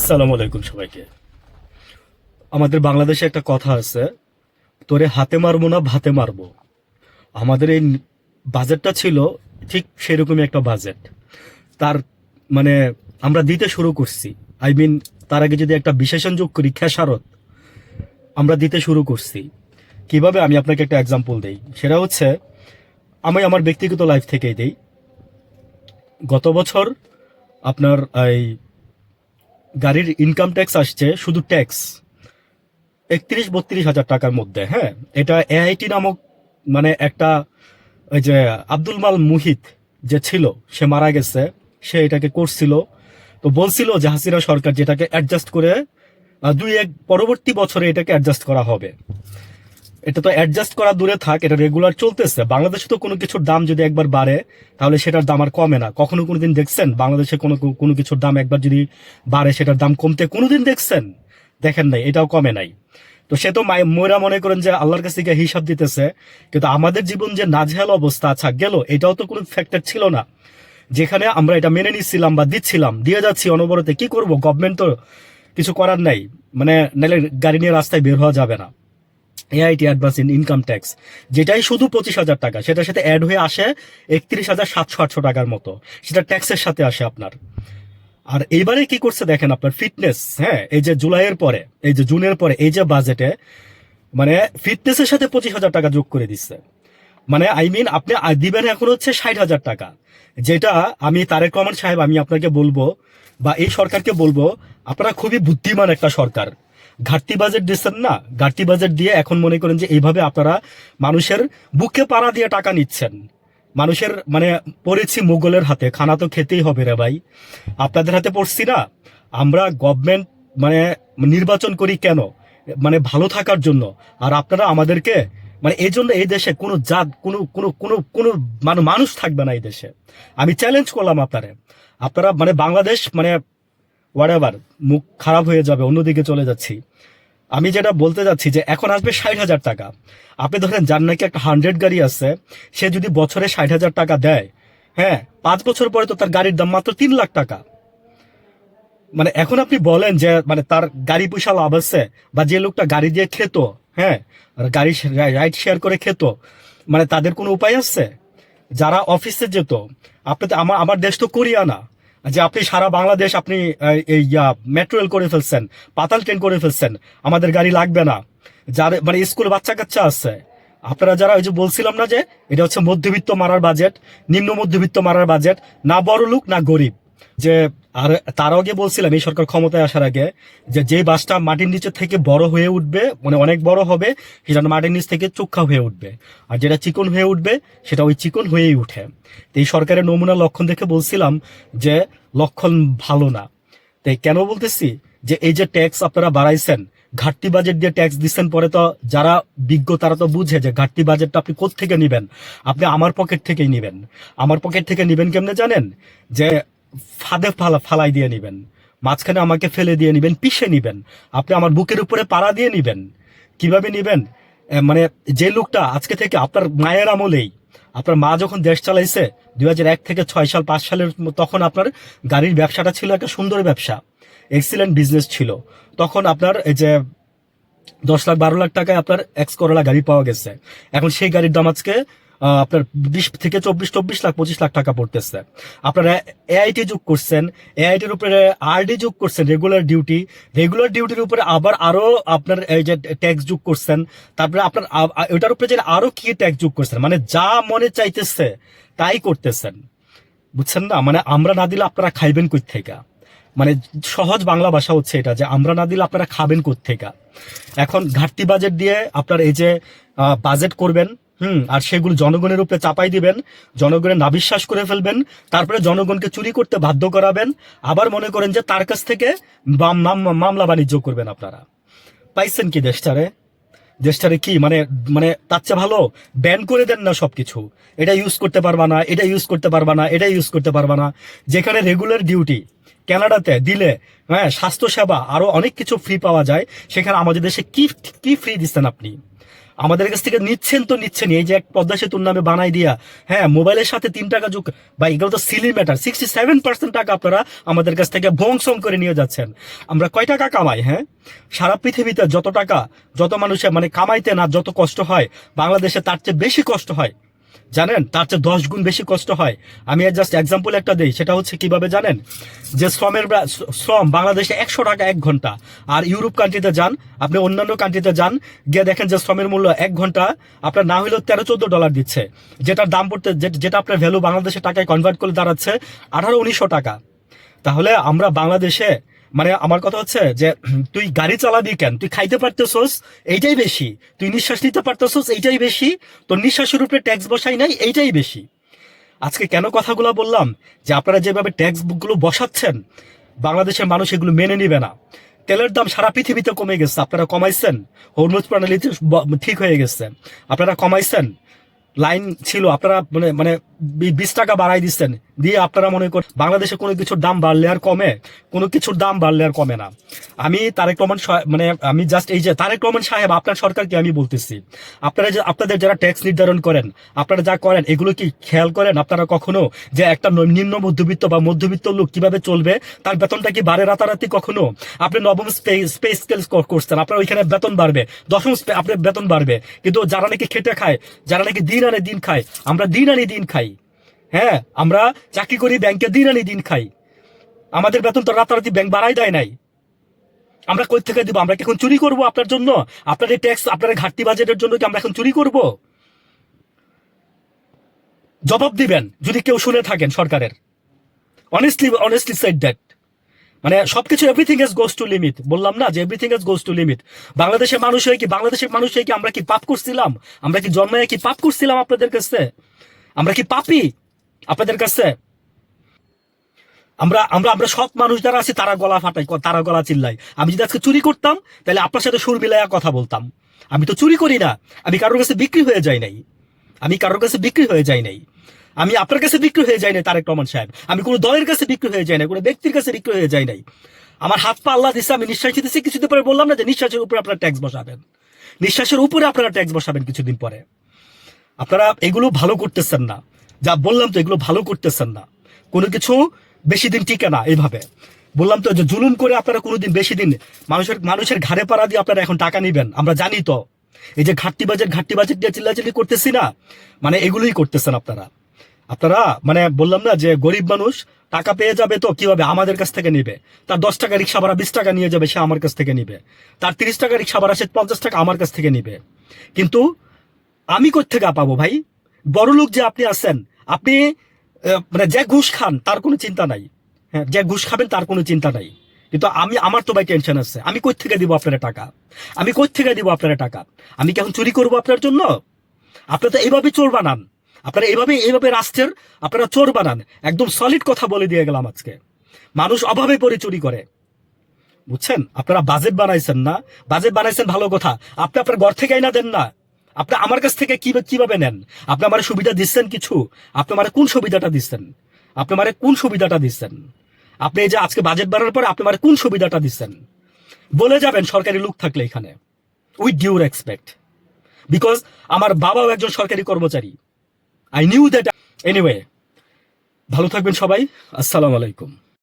আসসালামু আলাইকুম সবাইকে। আমাদের বাংলাদেশে একটা কথা আছে, তোরে হাতে মারবো না ভাতে মারবো। আমাদের এই বাজেটটা ছিল ঠিক সেরকমই একটা বাজেট। তার মানে আমরা দিতে শুরু করছি। তার আগে যদি একটা বিশেষণ যোগ করি, খেসারত আমরা দিতে শুরু করছি। কিভাবে, আমি আপনাকে একটা এক্সাম্পল দেই। সেটা হচ্ছে, আমি আমার ব্যক্তিগত লাইফ থেকেই দেই। গত বছর আপনার এই গাড়ির ইনকাম ট্যাক্স আসছে, শুধু ট্যাক্স 31-32 হাজার টাকার মধ্যে। হ্যাঁ, এটা এআইটি নামক একটা, ওই যে আব্দুল মাল মুহিত যে ছিল, সে মারা গেছে, সে এটাকে করছিল। তো বলছিল যে হাসিনা সরকার যেটাকে অ্যাডজাস্ট করে 2-1 পরবর্তী বছরে এটাকে অ্যাডজাস্ট করা হবে। এটা তো অ্যাডজাস্ট করা দূরে থাক, এটা রেগুলার চলতেছে। বাংলাদেশে তো কোনো কিছুর দাম যদি একবার বাড়ে, তাহলে সেটার দাম আর কমে না। কখনো কোনোদিন দেখছেন বাংলাদেশে কোনো কোনো কিছুর দাম একবার যদি বাড়ে সেটার দাম কমতে কোনোদিন দেখছেন? দেখেন নাই, এটাও কমে নাই। তো সে তো ময়রা মনে করেন যে আল্লাহর কাছে গিয়ে হিসাব দিতেছে, কিন্তু আমাদের জীবন যে নাজেহাল অবস্থা আচ্ছা গেল, এটাও তো কোনো ফ্যাক্টর ছিল না, যেখানে আমরা এটা মেনে নিচ্ছিলাম বা দিচ্ছিলাম, দিয়ে যাচ্ছি অনবরতে। কি করব, গভর্নমেন্ট তো কিছু করার নাই, নাহলে গাড়ি নিয়ে রাস্তায় বের হওয়া যাবে না। এআইটি অ্যাডভান্স ইনকাম ট্যাক্স, যেটাই শুধু 25,000 টাকা, সেটার সাথে অ্যাড হয়ে আসে 31,700-800 টাকার মতো, সেটা ট্যাক্সের সাথে আসে আপনার। আর এইবারে কি করছে দেখেন, আপনার ফিটনেস, হ্যাঁ, এই যে জুলাইয়ের পরে, এই যে জুনের পরে, এই যে বাজেটে ফিটনেসের সাথে 25,000 টাকা যোগ করে দিচ্ছে। আপনি দিবেন এখন হচ্ছে 60,000 টাকা, যেটা আমি তারেক রহমান সাহেব, আমি আপনাকে বলবো বা এই সরকারকে বলবো, আপনারা খুবই বুদ্ধিমান একটা সরকার। ঘাটতি বাজেট দিচ্ছেন না, ঘাটতি বাজেট দিয়ে এখন মনে করেন যে এইভাবে আপনারা মানুষের বুকে পাড়া দিয়ে টাকা নিচ্ছেন। মানুষের পড়েছি মুঘলের হাতে, খানা তো খেতেই হবে রে ভাই। আপনাদের হাতে পড়ছি না। আমরা গভর্নমেন্ট মানে নির্বাচন করি কেন? ভালো থাকার জন্য। আর আপনারা আমাদেরকে এই জন্য এই দেশে কোনো জাত, কোনো কোনো কোনো কোনো মানুষ থাকবে না এই দেশে। আমি চ্যালেঞ্জ করলাম আপনারা, আপনারা বাংলাদেশ হোয়াটএভার, মুখ খারাপ হয়ে যাবে, অন্যদিকে চলে যাচ্ছি। আমি যেটা বলতে যাচ্ছি যে এখন আসবে 60,000 টাকা। আপনি ধরেন যার নাকি একটা 100 গাড়ি আছে, সে যদি বছরে 60,000 টাকা দেয়, হ্যাঁ, 5 বছর পরে তো তার গাড়ির দাম মাত্র 3 লাখ টাকা। এখন আপনি বলেন যে তার গাড়ি পয়সা লাভ আছে, বা যে লোকটা গাড়ি দিয়ে খেত, হ্যাঁ, গাড়ি রাইড শেয়ার করে খেত, তাদের কোনো উপায় আছে? যারা অফিসে যেত, আপনি তো আমার আমার দেশ তো কোরিয়া না, যে আপনি সারা বাংলাদেশ আপনি এই মেট্রো রেল করে ফেলছেন, পাতাল ট্রেন করে ফেলছেন, আমাদের গাড়ি লাগবে না। যার স্কুল বাচ্চা কাচ্চা আছে, আপনারা যারা ওই যে বলছিলাম না যে এটা হচ্ছে মধ্যবিত্ত মারার বাজেট, নিম্ন মধ্যবিত্ত মারার বাজেট, না বড় লোক না গরিব। যে আর তার আগে বলছিলাম এই সরকার ক্ষমতায় আসার আগে, যে যে বাসটা মাটির নিচে থেকে বড় হয়ে উঠবে, অনেক বড় হবে, সেটা মাটির নিচ থেকে চোখা হয়ে উঠবে। আর যেটা চিকন হয়ে উঠবে, সেটা ওই চিকন হয়েই উঠে। তো এই সরকারের নমুনা লক্ষণ দেখে বলছিলাম যে লক্ষণ ভালো না। তাই কেন বলতেছি, যে এই যে ট্যাক্স আপনারা বাড়াইছেন, ঘাটতি বাজেট দিয়ে ট্যাক্স দিচ্ছেন, পরে তো যারা বিজ্ঞ তারা তো বুঝে যে ঘাটতি বাজেটটা আপনি কোত্থেকে নিবেন। আপনি আমার পকেট থেকেই নিবেন। আমার পকেট থেকে নিবেন কেমনে জানেন? যে ফাঁদে ফালাই দিয়ে নিবেন, মাঝখানে আমাকে ফেলে দিয়ে নিবেন, পিষে নিবেন, আপনি আমার বুকের উপরে পাড়া দিয়ে নিবেন। কিভাবে নিবেন? যে লোকটা আজকে থেকে আপনার মায়ের আমলেই, আপনার মা যখন দেশ চালাইছে 2001 থেকে 6 সাল 5 সালের, তখন আপনার গাড়ির ব্যবসাটা ছিল একটা সুন্দর ব্যবসা, এক্সিলেন্ট বিজনেস ছিল। তখন আপনার এই যে 10 লাখ 12 লাখ টাকায় আপনার এক্স করোলা গাড়ি পাওয়া গেছে। এখন সেই গাড়ির দাম আজকে আপনার 20 থেকে 24 লাখ 25 লাখ টাকা পড়তেছে। আপনারা এআইটি যোগ করছেন, এআইটির উপরে আরডি যোগ করছেন, রেগুলার ডিউটির উপরে আবার আরো আপনার এই যে ট্যাক্স যোগ করছেন। তারপরে আপনার ওটার উপরে যে আরো কি ট্যাক্স যোগ করছেন, যা মনে চাইতেছে তাই করতেছেন। বুঝছেন না? আমরা না দিলে আপনারা খাইবেন কই থেকে? সহজ বাংলা ভাষা হচ্ছে এটা, যে আমরা না দিলে আপনারা খাবেন কোত্থেকে। এখন ঘাটতি বাজেট দিয়ে আপনার এই যে বাজেট করবেন, আর সেগুলো জনগণের উপরে চাপাই দিবেন, জনগণের নাবিশ্বাস করে ফেলবেন, তারপরে জনগণকে চুরি করতে বাধ্য করাবেন, আবার মনে করেন যে তার কাছ থেকে মামলা বাণিজ্য করবেন আপনারা। পাইছেন কি দেশটারে? দেশটারে কি তার চেয়ে ভালো ব্যান করে দেন না সবকিছু। এটা ইউজ করতে পারবা না, এটা ইউজ করতে পারবা না, এটা ইউজ করতে পারবা না। যেখানে রেগুলার ডিউটি কানাডাতে দিলে, হ্যাঁ, স্বাস্থ্য সেবা আরো অনেক কিছু ফ্রি পাওয়া যায়, সেখানে আমাদের দেশে কি কি ফ্রি দিচ্ছেন আপনি? আমাদের কাছ থেকে নিচ্ছেন তো নিচ্ছেন, এই যে এক পদ্মা সেতুর নামে বানাই দিয়া, হ্যাঁ মোবাইলের সাথে 3 টাকা যোগ, বা এগুলো তো সিলি ম্যাটার। 67% টাকা আপনারা আমাদের কাছ থেকে বংশং করে নিয়ে যাচ্ছেন। আমরা কয় টাকা কামাই? হ্যাঁ, সারা পৃথিবীতে যত টাকা, যত মানুষের মানে কামাইতে না যত কষ্ট হয়, বাংলাদেশে তার চেয়ে বেশি কষ্ট হয়। জানেন, তার চেয়ে 10 গুণ বেশি কষ্ট হয়। আমি জাস্ট এক্সাম্পল একটা দিই, সেটা হচ্ছে কিভাবে জানেন, যে শ্রম বাংলাদেশে 100 টাকা 1 ঘন্টা। আর ইউরোপ কান্ট্রিতে যান, আপনি অন্যান্য কান্ট্রিতে যান, গিয়ে দেখেন যে শ্রমের মূল্য 1 ঘন্টা আপনার না হলেও 13-14 ডলার দিচ্ছে, যেটার দাম পড়তে, যেটা আপনার ভ্যালু বাংলাদেশের টাকায় কনভার্ট করে দাঁড়াচ্ছে 1800-1900 টাকা। তাহলে আমরা বাংলাদেশে, মানে আমার কথা হচ্ছে যে তুই গাড়ি চালাবি কেন? তুই খাইতে পারতেছস, এইটাই বেশি। তুই নিঃশ্বাস নিতে পারতেছস, এইটাই বেশি। তোর নিঃশ্বাসের উপরে ট্যাক্স বসাই নাই, এইটাই বেশি। আজকে কেন কথাগুলো বললাম, যে আপনারা যেভাবে ট্যাক্স গুলো বসাচ্ছেন, বাংলাদেশের মানুষ এগুলো মেনে নিবে না। তেলের দাম সারা পৃথিবীতে কমে গেছে, আপনারা কমাইছেন। হরমুজ প্রণালীতে ঠিক হয়ে গেছে, আপনারা কমাইছেন। লাইন ছিল, আপনারা মানে মানে 20 টাকা বাড়াই দিচ্ছেন, দিয়ে আপনারা মনে করেন বাংলাদেশে কোনো কিছুর দাম বাড়লে আর কমে? কোনো কিছুর দাম বাড়লে আর কমে না। আমি তারেক রহমান মানে আমি জাস্ট এই যে তারেক রহমান সাহেব, আপনার সরকারকে আমি বলতেছি, আপনারা যে আপনাদের যারা ট্যাক্স নির্ধারণ করেন, আপনারা যা করেন এগুলো কি খেয়াল করেন আপনারা কখনো? যে একটা নিম্ন মধ্যবিত্ত বা মধ্যবিত্ত লোক কিভাবে চলবে, তার বেতনটা কি বাড়ে রাতারাতি কখনো? আপনি নবম স্পেস স্কেল করছেন, আপনার ওইখানে বেতন বাড়বে, দশম আপনার বেতন বাড়বে। কিন্তু যারা নাকি খেটে খায়, যারা নাকি দিন আনে দিন খায়, আমরা দিন আনি দিন খাই। হ্যাঁ, আমরা চাকরি করি ব্যাংকে, দিন আনি দিন খাই। আমাদের বেতন তো রাতারাতি ব্যাংক বাড়াই দেয় নাই। আমরা কই থেকে দিব? আমরা কি এখন চুরি করব আপনার জন্য? আপনার এই ট্যাক্স, আপনার ঘাটতি বাজেটের জন্য কি আমরা এখন চুরি করব? জবাব দিবেন যদি কেউ শুনে থাকেন সরকারের। Honestly said that. মানে সবকিছু everything S goes to limit. বললাম না যে everything S goes to limit. বাংলাদেশের মানুষ হয়ে কি আমরা কি পাপ করছিলাম? আমরা কি জন্মায় কি পাপ করছিলাম আপনাদের কাছে? আমরা কি পাপি আপনাদের কাছে? আমরা আমরা আমরা সৎ মানুষ যারা আছি তারা গলা ফাটাই, তারা গলা চিল্লাই। আমি যদি আজকে চুরি করতাম, তাহলে আপনার সাথে সুর মিলাইয়া কথা বলতাম। আমি তো চুরি করি না, আমি কারোর কাছে বিক্রি হয়ে যাই নাই। আমি কারোর কাছে বিক্রি হয়ে যাই নাই। আমি আপনার কাছে বিক্রি হয়ে যাই নাই তারেক রহমান সাহেব। আমি কোনো দলের কাছে বিক্রি হয়ে যাই নাই, কোনো ব্যক্তির কাছে বিক্রি হয়ে যাই নাই। আমার হাত পা আল্লাহ দিচ্ছে, আমি নিঃশ্বাস দিতেছি। কিছুদিন পরে বললাম না যে নিঃশ্বাসের উপরে আপনারা ট্যাক্স বসাবেন, নিঃশ্বাসের উপরে আপনারা ট্যাক্স বসাবেন কিছুদিন পরে। আপনারা এগুলো ভালো করতেছেন না, যা বললাম তো এগুলো ভালো করতেছেন না। কোনো কিছু বেশি দিন টিকে না এইভাবে। বললাম তো যে জুলুম করে আপনারা কোনোদিন বেশি দিন মানুষের ঘাড়ে পাড়া দিয়ে আপনারা এখন টাকা নিবেন, আমরা জানি তো। এই যে ঘাটতি বাজেট দিয়ে চিল্লাচিল্লি করতেছি না, মানে এগুলোই করতেছেন আপনারা। আপনারা মানে বললাম না যে গরিব মানুষ টাকা পেয়ে যাবে তো কিভাবে? আমাদের কাছ থেকে নিবে। তার 10 টাকা রিক্সা ভাড়া 20 টাকা নিয়ে যাবে, সে আমার কাছ থেকে নিবে। তার 30 টাকা রিক্সা ভাড়া সে 50 টাকা আমার কাছ থেকে নিবে। কিন্তু আমি কোত্থেকে পাবো ভাই? বড় লোক যে আপনি আছেন, আপনি মানে যে ঘুষ খান তার কোনো চিন্তা নাই। হ্যাঁ, যে ঘুষ খাবেন তার কোনো চিন্তা নাই। কিন্তু আমার তো ভাই টেনশন আছে। আমি কই থেকে দিব আপনার টাকা? আমি কই থেকে দিব আপনার টাকা? আমি কি এখন চুরি করবো আপনার জন্য? আপনারা তো এইভাবে চোর বানান। আপনারা এইভাবে রাষ্ট্রের আপনারা চোর বানান। একদম সলিড কথা বলে দিয়ে গেলাম আজকে। মানুষ অভাবে পড়ে চুরি করে, বুঝছেন? আপনারা বাজেট বানাইছেন না, বাজেট বানাইছেন ভালো কথা। আপনি আপনার ঘর থেকে আইনা দেন না। আপনি আমার কাছ থেকে কিভাবে নেন? আপনি আমার সুবিধা দিচ্ছেন কিছু? আপনি আমার কোন সুবিধাটা দিচ্ছেন? আপনি আমার কোন সুবিধাটা দিচ্ছেন? আপনি এই যে আজকে বাজেট বাড়ানোর পরে আপনি আমার কোন সুবিধাটা দিচ্ছেন? বলে যাবেন সরকারি লোক থাকলে এখানে, উইথ ডিউ রেসপেক্ট। বিকজ আমার বাবাও একজন সরকারি কর্মচারী। I knew that. এনিওয়ে, ভালো থাকবেন সবাই। আসসালামু আলাইকুম।